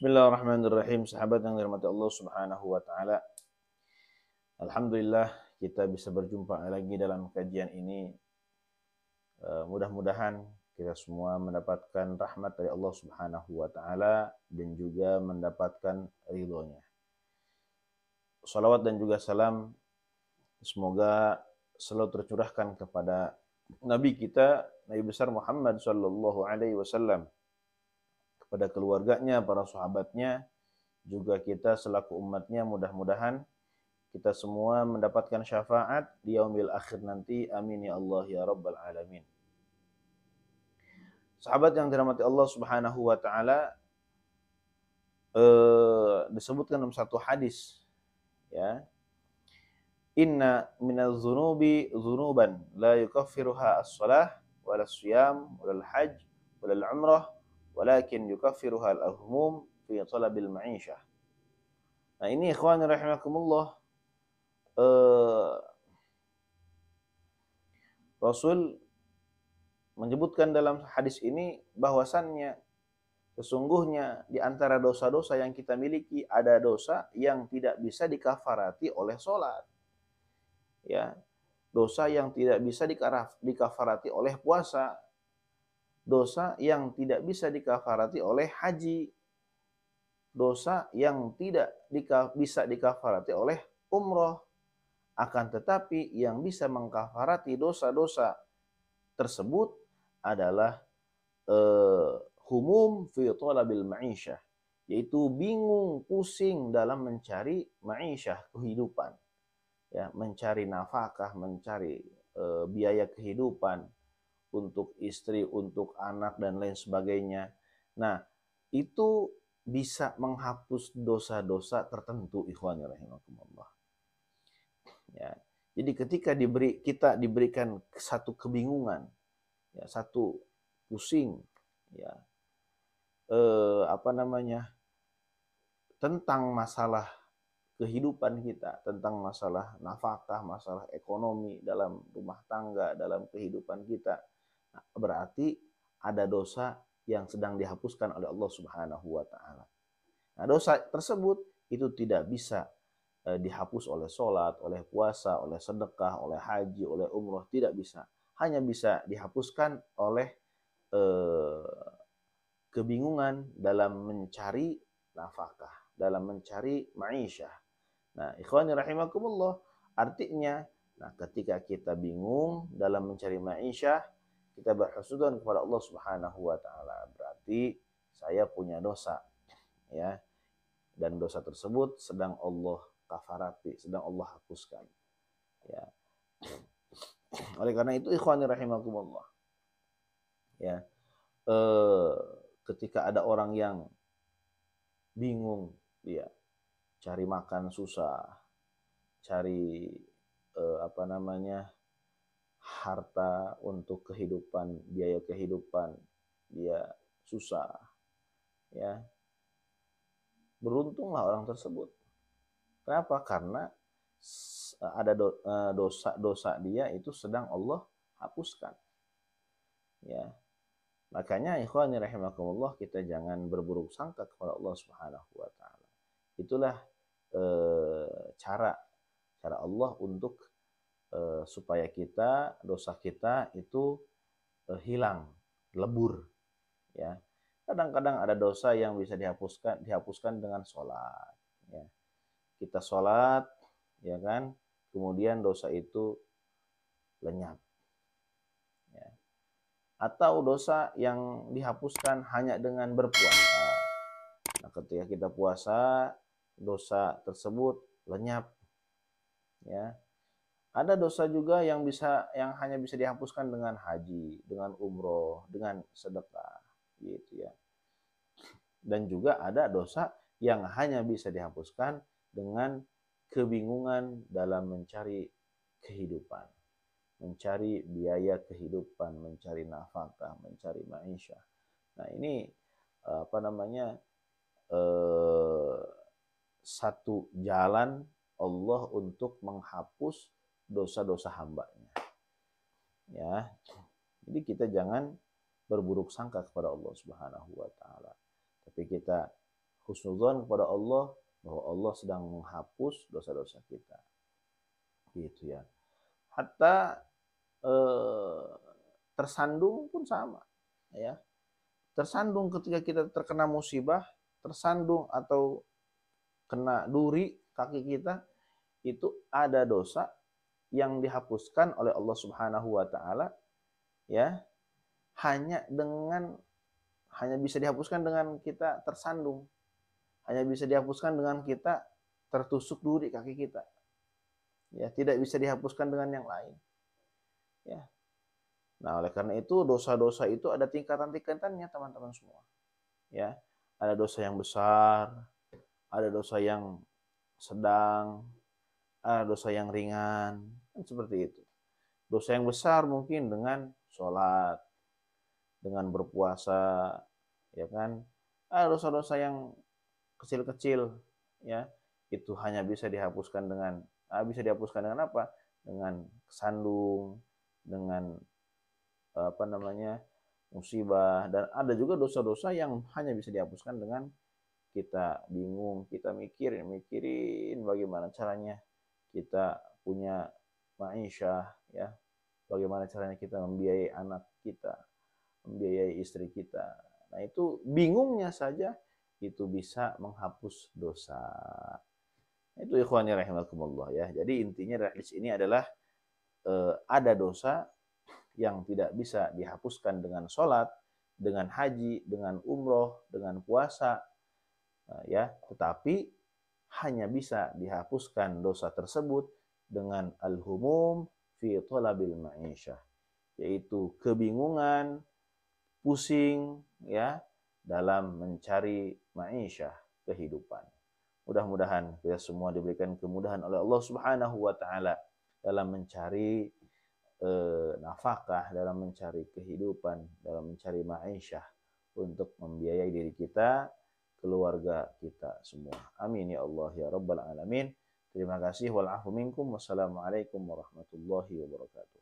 Bismillahirrahmanirrahim. Sahabat yang dirahmati Allah Subhanahu wa taala. Alhamdulillah kita bisa berjumpa lagi dalam kajian ini. Mudah-mudahan kita semua mendapatkan rahmat dari Allah Subhanahu wa taala dan juga mendapatkan ridhonya. Salawat dan juga salam semoga selalu tercurahkan kepada Nabi kita, Nabi besar Muhammad sallallahu alaihi wasallam, kepada keluarganya, para sahabatnya, juga kita selaku umatnya. Mudah-mudahan kita semua mendapatkan syafaat di yaumil akhir nanti. Amin ya Allah ya rabbal alamin. Sahabat yang dirahmati Allah Subhanahu wa taala, disebutkan dalam satu hadis, ya, inna minaz dzunubi dzunuban la yukaffiruha as-shalah wala as-siyam wala al-hajj wala al-umrah walakin yukaffiruha al-humum fi talabil ma'isyah. Nah, ini ikhwan rahimakumullah, Rasul menyebutkan dalam hadis ini bahwasannya sesungguhnya di antara dosa-dosa yang kita miliki ada dosa yang tidak bisa dikafarati oleh sholat, ya, dosa yang tidak bisa dikafarati oleh puasa, dosa yang tidak bisa dikafarati oleh haji, dosa yang tidak bisa dikafarati oleh umroh. Akan tetapi yang bisa mengkafarati dosa-dosa tersebut adalah humum fi talabil ma'isyah, yaitu bingung, pusing dalam mencari ma'isyah, kehidupan, ya, mencari nafkah, mencari biaya kehidupan untuk istri, untuk anak dan lain sebagainya. Nah, itu bisa menghapus dosa-dosa tertentu, ikhwani rahimakumullah. Ya, jadi ketika kita diberikan satu kebingungan, ya, satu pusing, ya, tentang masalah kehidupan kita, tentang masalah nafkah, masalah ekonomi dalam rumah tangga, dalam kehidupan kita, nah, berarti ada dosa yang sedang dihapuskan oleh Allah Subhanahu wa taala. Nah, dosa tersebut itu tidak bisa dihapus oleh sholat, oleh puasa, oleh sedekah, oleh haji, oleh umroh, tidak bisa. Hanya bisa dihapuskan oleh kebingungan dalam mencari nafkah, dalam mencari ma'isyah. Nah, ikhwani rahimakumullah, artinya, nah, ketika kita bingung dalam mencari ma'isyah, kita berhusnudzon kepada Allah Subhanahu wa taala, berarti saya punya dosa, ya. Dan dosa tersebut sedang Allah kafarati, sedang Allah hapuskan, ya. Oleh karena itu ikhwani rahimakumullah, ya, ketika ada orang yang bingung, dia cari makan susah, cari harta untuk kehidupan, biaya kehidupan dia susah, ya, beruntunglah orang tersebut. Kenapa? Karena ada dosa-dosa dia itu sedang Allah hapuskan, ya. Makanya ikhwani rahimakumullah, kita jangan berburuk sangka kepada Allah Subhanahu wa taala. Itulah cara Allah untuk supaya dosa kita itu hilang, lebur, ya. Kadang-kadang ada dosa yang bisa dihapuskan dengan sholat, ya. Kita sholat, ya kan, kemudian dosa itu lenyap, ya. Atau dosa yang dihapuskan hanya dengan berpuasa. Nah, ketika kita puasa, dosa tersebut lenyap, ya. Ada dosa juga yang hanya bisa dihapuskan dengan haji, dengan umroh, dengan sedekah, gitu, ya. Dan juga ada dosa yang hanya bisa dihapuskan dengan kebingungan dalam mencari kehidupan, mencari biaya kehidupan, mencari nafkah, mencari ma'isyah. Nah, ini satu jalan Allah untuk menghapus dosa-dosa hambanya, ya. Jadi kita jangan berburuk sangka kepada Allah Subhanahu wa taala, tapi kita husnudzon kepada Allah bahwa Allah sedang menghapus dosa-dosa kita. Gitu ya. Hatta tersandung pun sama, ya. Tersandung ketika kita terkena musibah, tersandung atau kena duri kaki kita, itu ada dosa yang dihapuskan oleh Allah Subhanahu wa taala, ya, hanya bisa dihapuskan dengan kita tersandung. Hanya bisa dihapuskan dengan kita tertusuk duri kaki kita. Ya, tidak bisa dihapuskan dengan yang lain. Ya. Nah, oleh karena itu dosa-dosa itu ada tingkatan-tingkatannya, teman-teman semua. Ya. Ada dosa yang besar, ada dosa yang sedang, ada dosa yang ringan, kan seperti itu. Dosa yang besar mungkin dengan sholat, dengan berpuasa, ya kan. Ada dosa-dosa yang kecil-kecil, ya, itu hanya bisa dihapuskan dengan apa? Dengan kesandung, dengan apa namanya, musibah. Dan ada juga dosa-dosa yang hanya bisa dihapuskan dengan kita bingung, kita mikirin bagaimana caranya kita punya ma'isyah, ya, bagaimana caranya kita membiayai anak kita, membiayai istri kita. Nah, itu bingungnya saja itu bisa menghapus dosa. Itu ikhwani rahimakumullah, ya. Jadi intinya dari hadis ini adalah ada dosa yang tidak bisa dihapuskan dengan sholat, dengan haji, dengan umroh, dengan puasa, ya. Tetapi hanya bisa dihapuskan dosa tersebut dengan al-humum fi talabil ma'isyah, yaitu kebingungan, pusing, ya, dalam mencari ma'isyah, kehidupan. Mudah-mudahan kita semua diberikan kemudahan oleh Allah Subhanahu wa taala dalam mencari nafkah, dalam mencari kehidupan, dalam mencari ma'isyah untuk membiayai diri kita, keluarga kita semua. Amin ya Allah ya rabbal alamin. Terima kasih wal afu minkum. Wassalamualaikum warahmatullahi wabarakatuh.